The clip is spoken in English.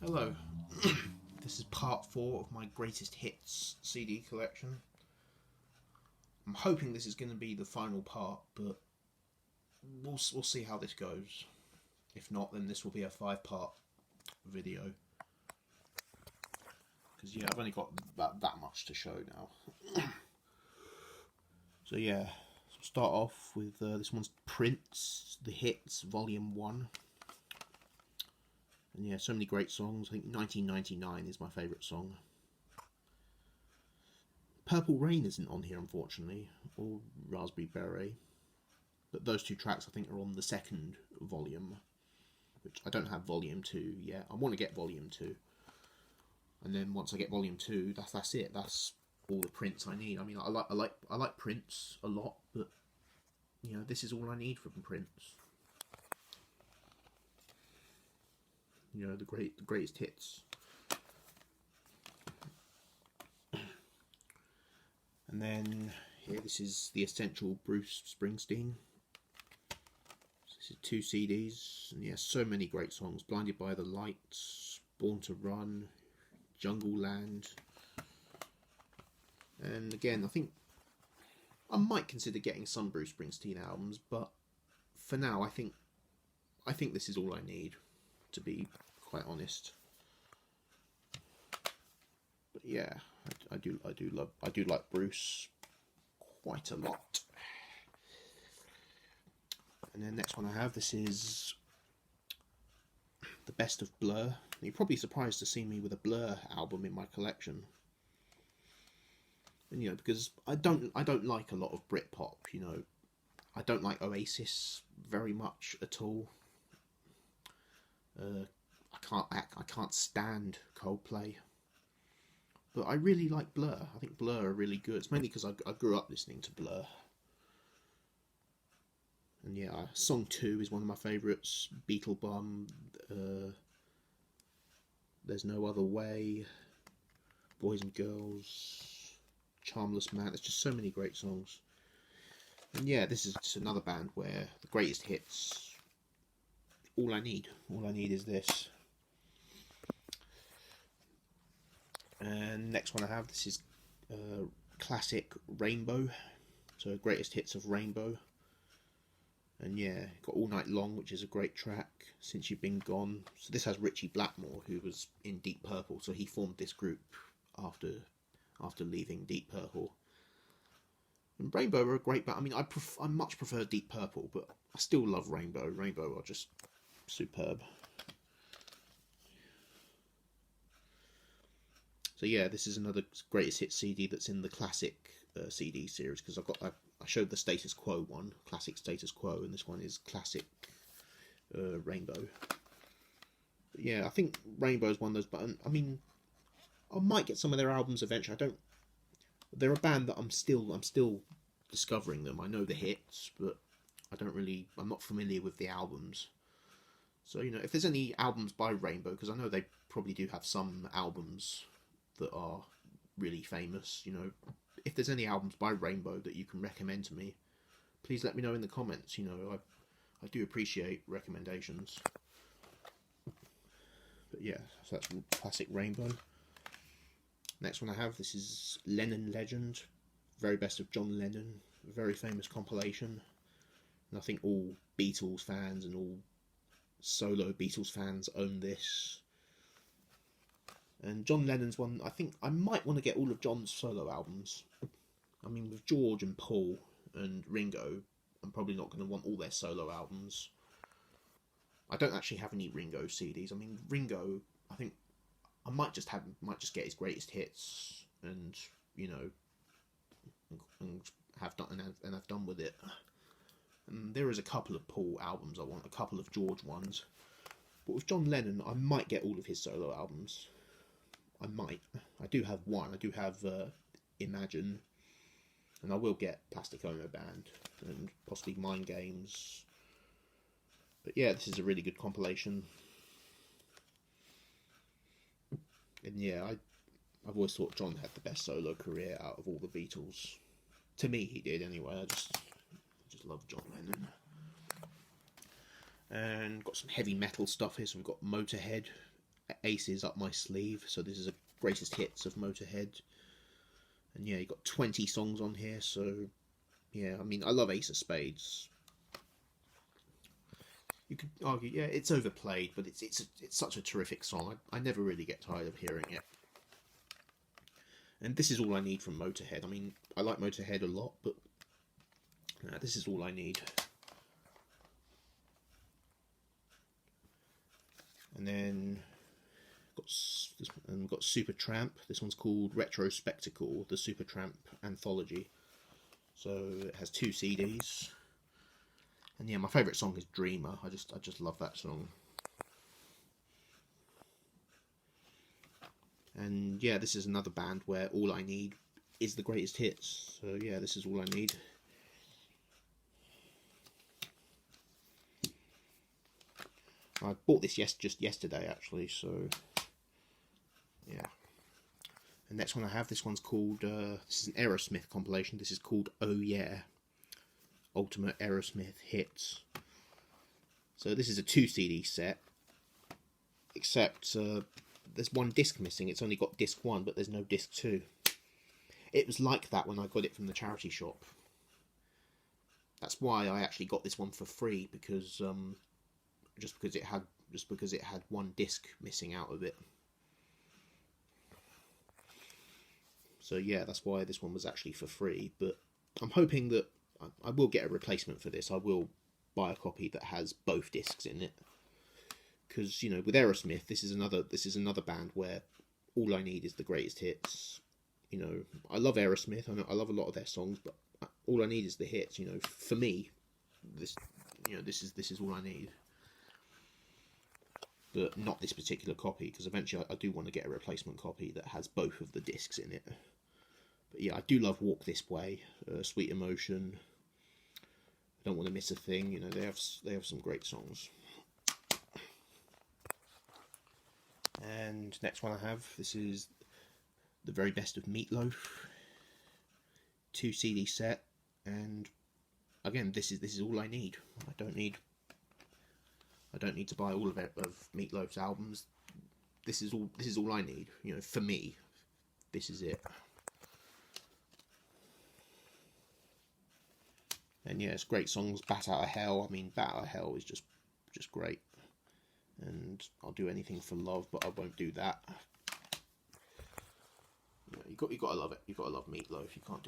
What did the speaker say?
Hello, this is part 4 of my greatest hits CD collection. I'm hoping this is going to be the final part, but we'll see how this goes. If not, then this will be a 5-part video. Because yeah, I've only got that much to show now. So yeah, so start off with this one's Prince, The Hits, Volume 1. And yeah, so many great songs. I think 1999 is my favourite song. Purple Rain isn't on here, unfortunately, or Raspberry Beret. But those two tracks, I think, are on the second volume, which I don't have Volume 2 yet. I want to get Volume 2. And then once I get Volume 2, that's it. That's all the Prince I need. I mean, I like Prince a lot, but you know, this is all I need from Prince. You know, the greatest hits. And then here, this is The Essential Bruce Springsteen. This is 2 CDs, and yeah, so many great songs. Blinded by the Lights, Born to Run, Jungle Land. And again, I think I might consider getting some Bruce Springsteen albums, but for now, I think this is all I need, to be quite honest. But yeah, I do like Bruce quite a lot. And then next one I have, this is The Best of Blur. You're probably surprised to see me with a Blur album in my collection. And you know, because I don't like a lot of Britpop, you know. I don't like Oasis very much at all. I can't stand Coldplay, but I really like Blur. I think Blur are really good. It's mainly because I grew up listening to Blur. And yeah, Song 2 is one of my favourites. Beetle Bum, There's No Other Way, Boys and Girls, Charmless Man. There's just so many great songs. And yeah, this is just another band where the greatest hits, all I need is this. And next one I have, this is classic Rainbow, so greatest hits of Rainbow. And yeah, got All Night Long, which is a great track. Since You've Been Gone. So this has Richie Blackmore, who was in Deep Purple, so he formed this group after leaving Deep Purple. And Rainbow are a great band. I mean, I much prefer Deep Purple, but I still love Rainbow. Rainbow are just superb. So yeah, this is another greatest hit CD that's in the classic CD series, because I showed the Status Quo one, classic Status Quo, and this one is classic Rainbow. But yeah, I think Rainbow is one of those. But I mean, I might get some of their albums eventually. They're a band that I'm still discovering them. I know the hits, but I'm not familiar with the albums. So you know, if there's any albums by Rainbow, because I know they probably do have some albums that are really famous, you know, if there's any albums by Rainbow that you can recommend to me, please let me know in the comments. You know, I do appreciate recommendations. But yeah, so that's classic Rainbow. Next one I have, this is Lennon Legend, very best of John Lennon, a very famous compilation. And I think all Beatles fans and all solo Beatles fans own this. And John Lennon's one, I think I might want to get all of John's solo albums. I mean, with George and Paul and Ringo, I'm probably not going to want all their solo albums. I don't actually have any Ringo CDs. I mean, Ringo, I think I might just get his greatest hits, and you know, and have done with it. And there is a couple of Paul albums I want, a couple of George ones. But with John Lennon, I might get all of his solo albums. I might. I do have one. I do have Imagine, and I will get Plastic Ono Band and possibly Mind Games. But yeah, this is a really good compilation. And yeah, I've always thought John had the best solo career out of all the Beatles. To me, he did anyway. I just love John Lennon. And got some heavy metal stuff here. So we've got Motorhead, aces up my sleeve. So this is a greatest hits of Motorhead. And yeah, you got 20 songs on here, so yeah, I mean, I love Ace of Spades. You could argue, yeah, it's overplayed, but it's such a terrific song. I never really get tired of hearing it. And this is all I need from Motorhead. I mean, I like Motorhead a lot, but this is all I need. And then we've got Supertramp. This one's called Retrospectacle, the Supertramp anthology. So it has 2 CDs. And yeah, my favourite song is Dreamer. I just love that song. And yeah, this is another band where all I need is the greatest hits. So yeah, this is all I need. I bought this just yesterday, actually, so yeah. The next one I have, this one's called, this is an Aerosmith compilation. This is called Oh Yeah, Ultimate Aerosmith Hits. So this is a 2 CD set, except there's one disc missing. It's only got disc 1, but there's no disc 2. It was like that when I got it from the charity shop. That's why I actually got this one for free, because just because it had one disc missing out of it. So yeah, that's why this one was actually for free. But I'm hoping that I will get a replacement for this. I will buy a copy that has both discs in it, because you know, with Aerosmith, this is another band where all I need is the greatest hits. You know, I love Aerosmith. I love a lot of their songs, but all I need is the hits. You know, for me, this is all I need. But not this particular copy, because eventually I do want to get a replacement copy that has both of the discs in it. But yeah, I do love Walk This Way, Sweet Emotion, I Don't Want to Miss a Thing. You know, they have some great songs. And next one I have, this is the very best of Meatloaf, 2 CD set, and again, this is all I need. I don't need to buy all of Meatloaf's albums. This is all I need. You know, for me, this is it. And yeah, it's great songs. Bat Out of Hell. I mean, Bat Out of Hell is just great. And I'll do anything for love, but I won't do that. You know, you got to love it. You got to love Meatloaf. You can't